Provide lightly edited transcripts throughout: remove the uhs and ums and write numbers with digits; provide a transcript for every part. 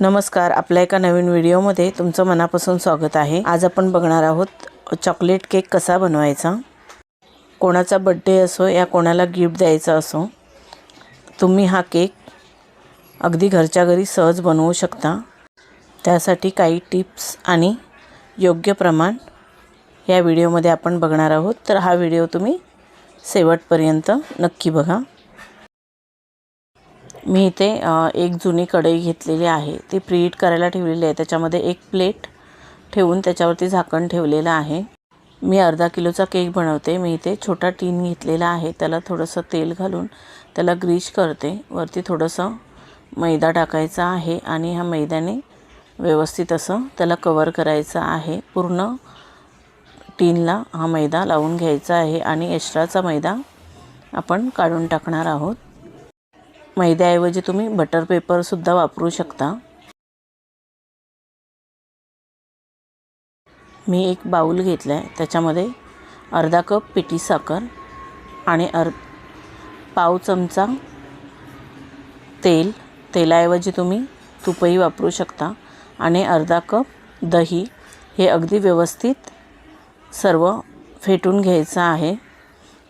नमस्कार, आपल्या एका नवीन व्हिडिओमध्ये तुमचं मनापासून स्वागत आहे। आज आपण बघणार आहोत चॉकलेट केक कसा बनवायचा। कोणाचा बर्थडे असो या कोणाला गिफ्ट द्यायचा असो, तुम्ही हा केक अगदी घरच्या घरी सहज बनवू शकता। त्यासाठी काही टिप्स आणि योग्य प्रमाण या व्हिडिओमध्ये आपण बघणार आहोत, तर हा व्हिडिओ तुम्ही शेवटपर्यंत नक्की बघा। मी इथे एक जुनी कढई घेतलेली आहे, ती प्रीहीट करायला ठेवलेली आहे। त्याच्यामध्ये एक प्लेट ठेवून त्याच्यावरती झाकण ठेवलेलं आहे। मी अर्धा किलोचा केक बनवते। मी इथे छोटा टीन घेतलेला आहे, त्याला थोडंसं तेल घालून त्याला ग्रीस करते। वरती थोडंसं मैदा टाकायचा आहे आणि ह्या मैद्याने व्यवस्थित असं त्याला कव्हर करायचं आहे। पूर्ण टीनला हा मैदा लावून घ्यायचा आहे आणि एक्स्ट्राचा मैदा आपण काढून टाकणार आहोत। मैद्याऐवजी तुम्ही बटर पेपर सुद्धा वापरू शकता। मी एक बाउल घेतला आहे, त्याच्यामध्ये अर्धा कप पिठी साखर आणि पाव चमचा तेलाऐवजी तुम्ही तूपही वापरू शकता आणि अर्धा कप दही। हे अगदी व्यवस्थित सर्व फेटून घ्यायचं आहे।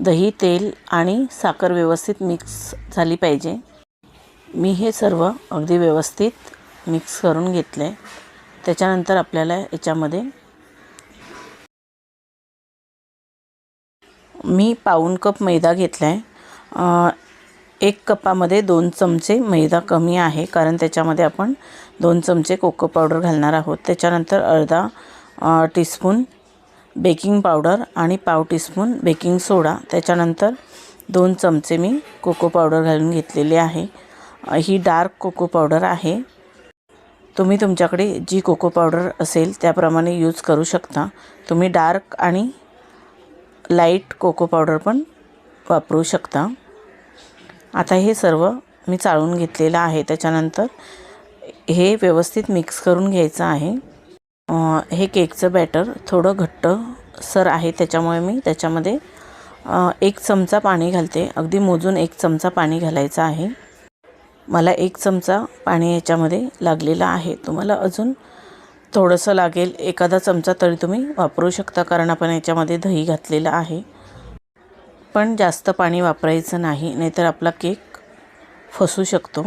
दही, तेल आणि साखर व्यवस्थित मिक्स झाली पाहिजे। मी हे सर्व अगदी व्यवस्थित मिक्स करून घेतले। त्याच्यानंतर आपल्याला याच्यामध्ये मी पाऊण कप मैदा घेतला आहे। 1 कपामध्ये 2 चमचे मैदा कमी आहे, कारण त्याच्यामध्ये आपण 2 चमचे कोको पावडर घालणार आहोत। त्याच्यानंतर अर्धा टीस्पून बेकिंग पावडर आणि पाव टीस्पून बेकिंग सोडा। त्याच्यानंतर 2 चमचे मी कोको पावडर घालून घेतलेली आहे। ही डार्क कोको पावडर आहे। तुम्ही तुमच्याकडे जी कोको पावडर असेल त्याप्रमाणे यूज करू शकता। तुम्ही डार्क आणि लाईट कोको पावडर पण वापरू शकता। आता हे सर्व मी चाळून घेतलेलं आहे। त्याच्यानंतर हे व्यवस्थित मिक्स करून घ्यायचं आहे। हे केकचं बॅटर थोडं घट्टसर आहे, त्याच्यामुळे मी त्याच्यामध्ये 1 चमचा पाणी घालते। अगदी मोजून 1 चमचा पाणी घालायचं आहे। मला 1 चमचा पाणी याच्यामध्ये लागलेलं आहे। तुम्हाला अजून थोडंसं लागेल, एखादा चमचा तरी तुम्ही वापरू शकता, कारण आपण याच्यामध्ये दही घातलेलं आहे। पण जास्त पाणी वापरायचं नाही, नाहीतर आपला केक फसू शकतो।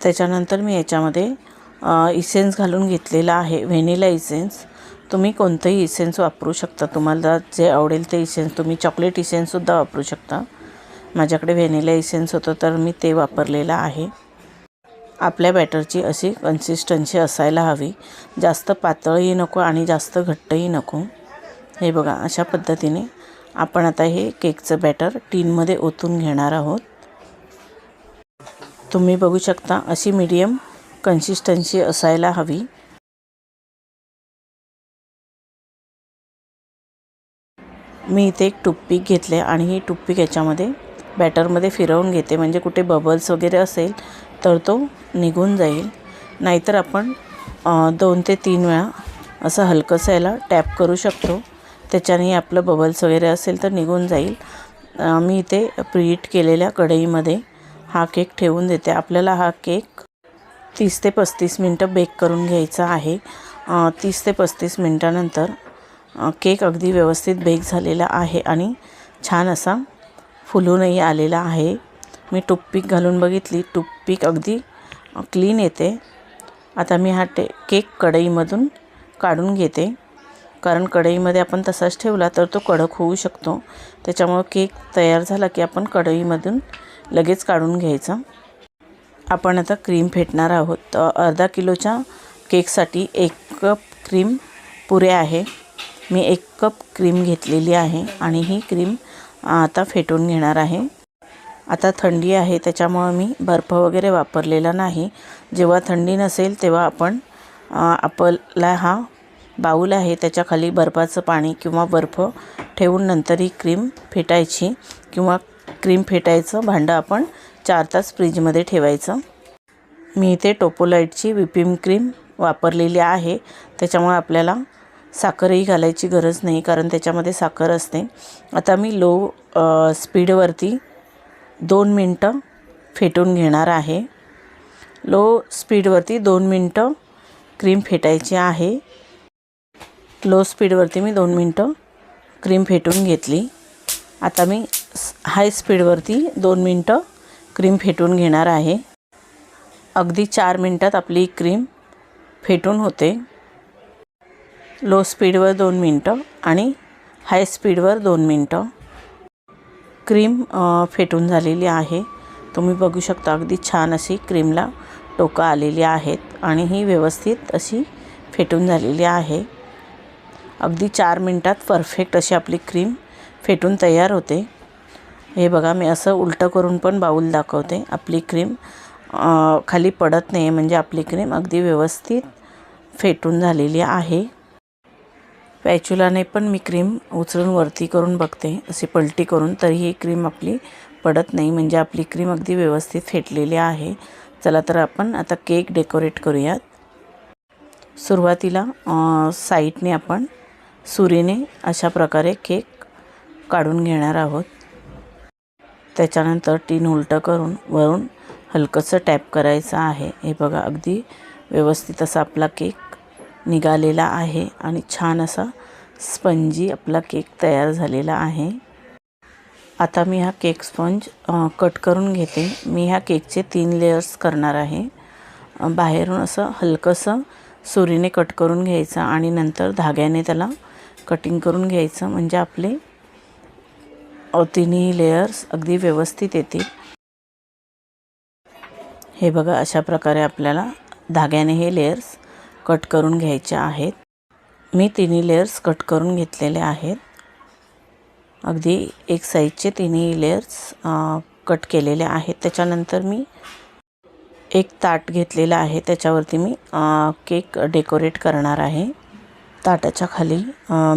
त्याच्यानंतर मी याच्यामध्ये इसेन्स घालून घेतलेला आहे, व्हॅनिला इसेन्स। तुम्ही कोणतंही इसेन्स वापरू शकता, तुम्हाला जे आवडेल ते इसेन्स। तुम्ही चॉकलेट इसेन्ससुद्धा वापरू शकता। माझ्याकडे व्हॅनिला इसेन्स होतं तर मी ते वापरलेलं आहे। आपल्या बॅटरची अशी कन्सिस्टन्सी असायला हवी, जास्त पातळही नको आणि जास्त घट्टही नको। हे बघा, अशा पद्धतीने आपण आता हे केकचं बॅटर टीनमध्ये ओतून घेणार आहोत। तुम्ही बघू शकता, अशी मीडियम कन्सिस्टन्सी असायला हवी। मी इथे एक टूथपिक घेतले आणि ही टूथपिक याच्यामध्ये बॅटरमध्ये फिरवून घेते, म्हणजे कुठे बबल्स वगैरे असेल तर तो निघून जाईल। नाहीतर आपण 2 ते 3 वेळा असं हलकंसं याला टॅप करू शकतो, त्याच्याने आपलं बबल्स वगैरे असेल तर निघून जाईल। मी इथे प्रीहीट केलेल्या कढईमध्ये हा केक ठेवून देते। आपल्याला हा केक 30 ते 35 मिनटं बेक करून घ्यायचा आहे। 30 ते 35 मिनटानंतर केक अगदी व्यवस्थित बेक झालेला आहे आणि छान असा फुलूनही आलेला आहे। मी टूथपिक घालून बघितली, टूथपिक अगदी क्लीन येते। आता मी हा केक कढईमधून काढून घेते, कारण कढईमध्ये आपण तसाच ठेवला तर तो कडक होऊ शकतो। त्याच्यामुळे केक तयार झाला की आपण कढईमधून लगेच काढून घ्यायचा। आपण आता क्रीम फेटणार आहोत। अर्धा किलोच्या केकसाठी 1 कप क्रीम पुरे आहे। मी 1 कप क्रीम घेतलेली आहे आणि ही क्रीम आता फेटून घेणार आहे। आता थंडी आहे, त्याच्यामुळे मी बर्फ वगैरे वापरलेला नाही। जेव्हा थंडी नसेल तेव्हा आपण आपला हा बाऊल आहे त्याच्या खाली बर्फाचं पाणी किंवा बर्फ ठेवून नंतर ही क्रीम फेटायची, किंवा क्रीम फेटायचं भांडं आपण 4 तास फ्रीजमध्ये ठेवायचं। मी इथे टोपोलाइटची व्हिपिंग क्रीम वापरलेली आहे, त्याच्यामुळे आपल्याला साखरही घालायची गरज नाही, कारण त्याच्यामध्ये साखर असते। आता मी लो स्पीडवरती 2 मिनटं फेटून घेणार आहे। लो स्पीडवरती 2 मिनटं क्रीम फेटायची आहे। लो स्पीडवरती मी 2 मिनटं क्रीम फेटून घेतली। आता मी हाय स्पीडवरती 2 मिनटं क्रीम फेटून घेणार आहे। अगदी 4 मिनटात आपली क्रीम फेटून होते। लो स्पीडवर 2 मिनटं आणि हाय स्पीडवर 2 मिनटं क्रीम फेटून झालेली आहे। तुम्ही बघू शकता अगदी छान अशी क्रीमला टोकं आलेली आहेत आणि ही व्यवस्थित अशी फेटून झालेली आहे। अगदी 4 मिनटात परफेक्ट अशी आपली क्रीम फेटून तयार होते। हे बघा, मी असं उलटं करून पण बाउल दाखवते। आपली क्रीम खाली पडत नाही, म्हणजे आपली क्रीम अगदी व्यवस्थित फेटून झालेली आहे। पॅच्युलाने पण मी क्रीम उचलून वरती करून बघते, अशी पलटी करून, तरी ही क्रीम आपली पडत नाही, म्हणजे आपली क्रीम अगदी व्यवस्थित फेटलेली आहे। चला तर आपण आता केक डेकोरेट करूयात। सुरुवातीला साईडने आपण सुरीने अशा प्रकारे केक काढून घेणार आहोत। त्याच्यानंतर टीन उलटं करून वरून हलकंसं टॅप करायचं आहे। हे बघा, अगदी व्यवस्थित असा आपला केक निघालेला आहे आणि छान असा स्पंजी आपला केक तयार झालेला आहे। आता मी हा केक स्पंज कट करून घेते। मी ह्या केकचे 3 लेयर्स करणार आहे। बाहेरून असं हलकंसं सुरीने कट करून घ्यायचं आणि नंतर धाग्याने त्याला कटिंग करून घ्यायचं, म्हणजे आपले तिन्ही लेयर्स अगदी व्यवस्थित येतील। हे बघा, अशा प्रकारे आपल्याला धाग्याने हे लेयर्स कट करून घ्यायचे आहेत। मी तिन्ही लेयर्स कट करून घेतलेले आहेत। अगदी एक साईजचे तिन्ही लेयर्स कट केलेले आहेत। त्याच्यानंतर मी एक ताट घेतलेलं आहे, त्याच्यावरती मी केक डेकोरेट करणार आहे। ताटाच्या खाली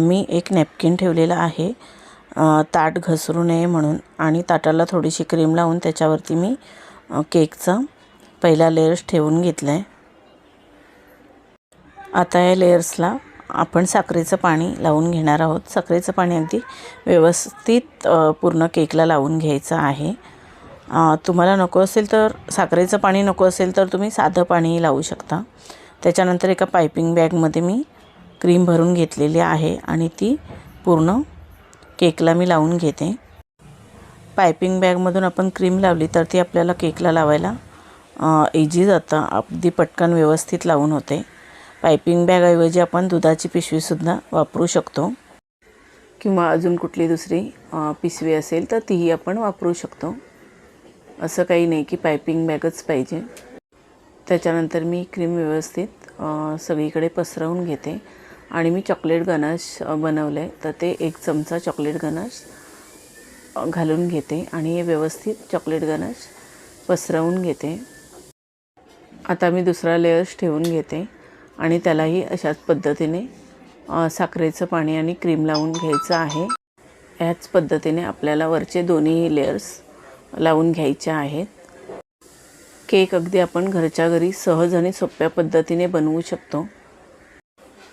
मी एक नॅपकिन ठेवलेला आहे, ताट घसरू नये म्हणून, आणि ताटाला थोडीशी क्रीम लावून त्याच्यावरती मी केकचा पहिला लेयर्स ठेवून घेतला आहे। आता या लेयर्सला आपण साखरेचं पाणी लावून घेणार आहोत। साखरेचं पाणी अगदी व्यवस्थित पूर्ण केकला लावून घ्यायचं आहे। तुम्हाला नको असेल तर, साखरेचं पाणी नको असेल तर तुम्ही साधं पाणी लावू शकता। त्याच्यानंतर एका पायपिंग बॅगमध्ये मी क्रीम भरून घेतलेली आहे आणि ती पूर्ण केकला मी लावून घेते। पायपिंग बॅगमधून आपण क्रीम लावली तर ती आपल्याला केकला लावायला इझी जातं, अगदी पटकन व्यवस्थित लावून होते। पायपिंग बॅगऐवजी आपण दुधाची पिशवीसुद्धा वापरू शकतो, किंवा अजून कुठली दुसरी पिशवी असेल तर तीही आपण वापरू शकतो। असं काही नाही की पायपिंग बॅगच पाहिजे। त्याच्यानंतर मी क्रीम व्यवस्थित सगळीकडे पसरवून घेते आणि मी चॉकलेट गनाश बनवलं आहे, तर ते 1 चमचा चॉकलेट गनाश घालून घेते आणि हे व्यवस्थित चॉकलेट गनाश पसरवून घेते। आता मी दुसरा लेयर्स ठेवून घेते आणि त्यालाही अशाच पद्धतीने साखरेचं पाणी आणि क्रीम लावून घ्यायचं आहे। ह्याच पद्धतीने आपल्याला वरचे दोन्ही लेयर्स लावून घ्यायचे आहेत। केक अगदी आपण घरच्या घरी सहज आणि सोप्या पद्धतीने बनवू शकतो।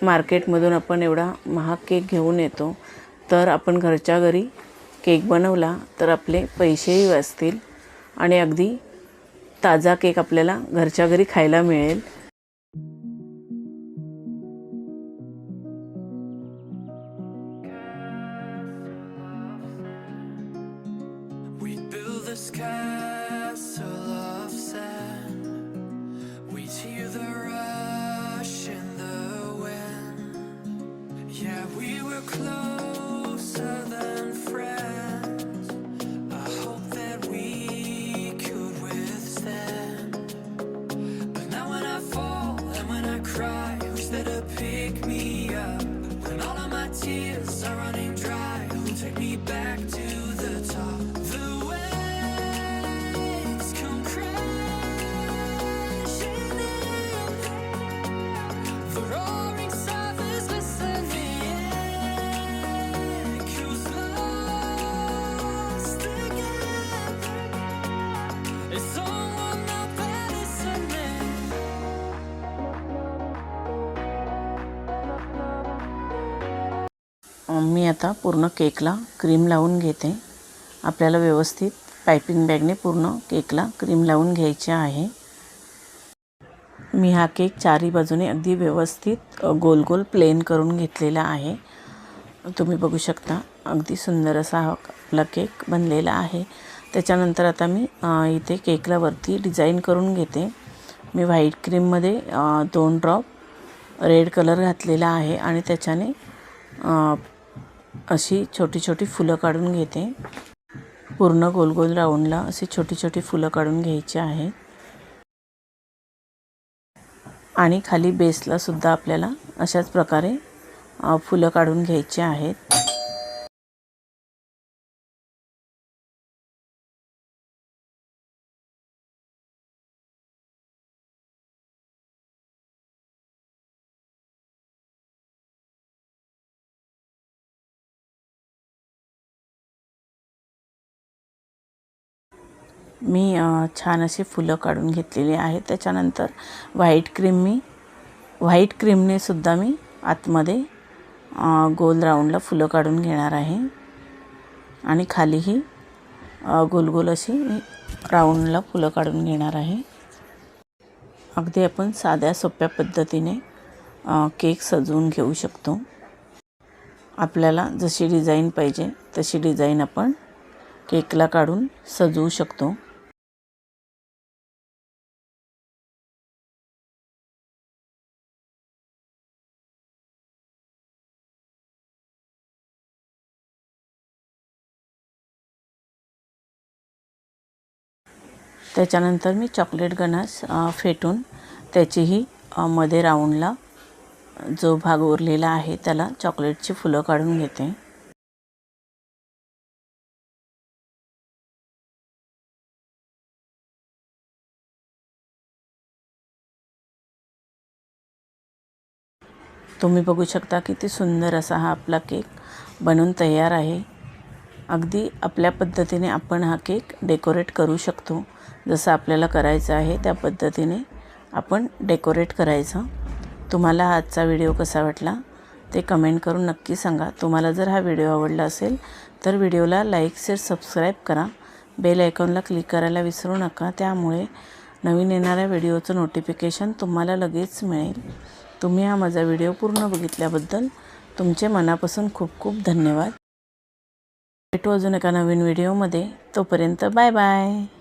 मार्केटमधून आपण एवढा महाग केक घेऊन येतो, तर आपण घरच्या घरी केक बनवला तर आपले पैसेही वाचतील आणि अगदी ताजा केक आपल्याला घरच्या घरी खायला मिळेल। मी आता पूर्ण केकला क्रीम लावून घेते। आपल्याला व्यवस्थित पायपिंग बॅगने पूर्ण केकला क्रीम लावून घ्यायची आहे। मी हा केक चारी बाजूने अगदी व्यवस्थित गोल गोल प्लेन करून घेतलेला आहे। तुम्ही बघू शकता अगदी सुंदर असा हा आपला केक बनलेला आहे। त्याच्यानंतर आता मी इथे केकला वरती डिझाईन करून घेते। मी व्हाईट क्रीममध्ये 2 ड्रॉप रेड कलर घातलेला आहे आणि त्याच्याने अशी छोटी छोटी फुलं काढून घेते। पूर्ण गोल गोल राऊंडला अशी छोटी छोटी फुलं काढून घ्यायची आहेत आणि खाली बेसला सुद्धा आपल्याला अशाच प्रकारे फुलं काढून घ्यायची आहेत। मी छान अशी फुलं काढून घेतलेली आहेत। त्याच्यानंतर व्हाईट क्रीमने सुद्धा मी आतमध्ये गोल राऊंडला फुलं काढून घेणार आहे आणि खालीही गोल गोल अशी मी राऊंडला फुलं काढून घेणार आहे। अगदी आपण साध्या सोप्या पद्धतीने केक सजवून घेऊ शकतो। आपल्याला जशी डिझाईन पाहिजे तशी डिझाईन आपण केकला काढून सजवू शकतो। त्याच्यानंतर मी चॉकलेट गनाश फेटून त्याचीही मध्ये राऊंडला जो भाग उरलेला आहे त्याला चॉकलेटची फुलं काढून घेते। तुम्ही बघू शकता किती सुंदर असा हा आपला केक बनून तयार आहे। अगदी आपल्या पद्धतीने आपण हा केक डेकोरेट करू शकतो। जसं आपल्याला करायचं आहे त्या पद्धतीने आपण डेकोरेट करायचं। तुम्हाला आजचा व्हिडिओ कसा वाटला ते कमेंट करून नक्की सांगा। तुम्हाला जर हा व्हिडिओ आवडला असेल तर व्हिडिओला लाईक शेअर सबस्क्राईब करा। बेल आयकॉनला क्लिक करायला विसरू नका, त्यामुळे नवीन येणाऱ्या व्हिडिओचं नोटिफिकेशन तुम्हाला लगेच मिळेल। तुम्ही हा माझा व्हिडिओ पूर्ण बघितल्याबद्दल तुमचे मनापासून खूप खूप धन्यवाद। भेटू अजून एका नवीन व्हिडिओमध्ये। तोपर्यंत बाय बाय।